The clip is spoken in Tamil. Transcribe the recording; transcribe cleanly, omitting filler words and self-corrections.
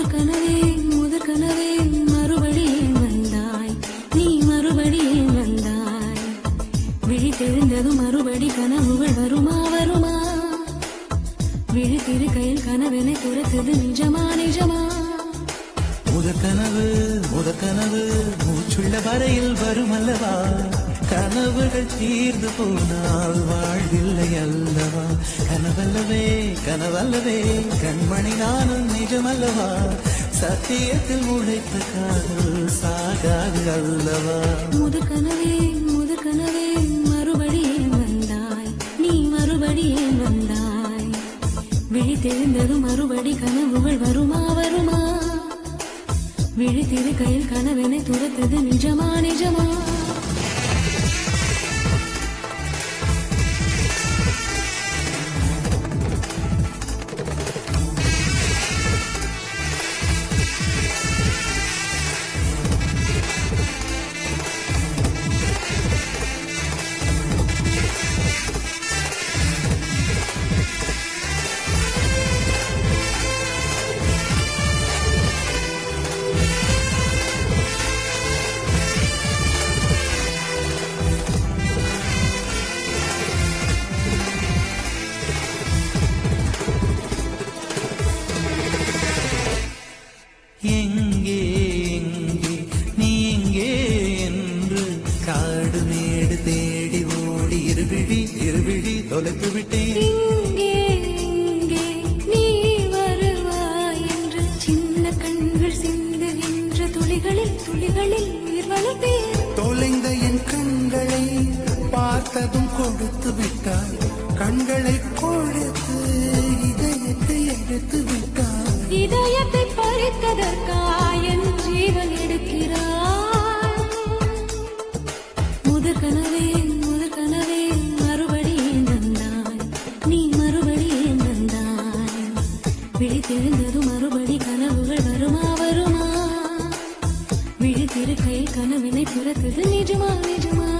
முதற்கனவே மறுபடியும் வந்தாய், நீ மறுபடியும் வந்தாய். விழித்தெழுந்ததும் மறுபடி கனவுகள் வருமா வருமா? விழித்திருக்கையில் கனவெனை துரத்தது நிஜமா நிஜமா? முதற்கனவு மூச்சுள்ள வரையில் வரும் அல்லவா? கனவுகள் தீர்ந்து போனால் வாழ்வில்லை அல்லவா? கனவல்லவே கண்மணி நானும் நிஜமல்லவா? சத்தியத்தில் உழைத்த காதல் சாகாது அல்லவா? முதற்கனவே மறுபடியும் வந்தாய், நீ மறுபடியும் வந்தாய். விழித்தெழுந்ததும் மறுபடி கனவுகள் வருமா வருமா? விழித்திருக்கையில் கனவெனை துரத்தது நிஜமா நிஜமா? எங்கே நீ எங்கே என்று காடு மேடு தேடி ஓடி இருவிழி தொலைத்து விட்டேன். இங்கே நீ வருவாய் என்று சின்ன கண்கள் சிந்துகின்ற துளிகளில் உயிர் வளர்த்தேன். தொலைந்த என் கண்களை பார்த்ததும் கொடுத்து விட்டாய், கண்களை கொடுத்து இதயத்தை எடுத்து விட்டாய். இதயத்தை பறித்ததற்காய் என் ஜீவன் எடுக்கிறாய். முதற்கனவே மறுபடியும் வந்தாய், நீ மறுபடியும் வந்தாய். விழித்தெழுந்ததும் மறுபடி கனவுகள் வருமா வருமா? விழித்திருக்கையில் கனவினை துரத்தது நிஜமா நிஜமா?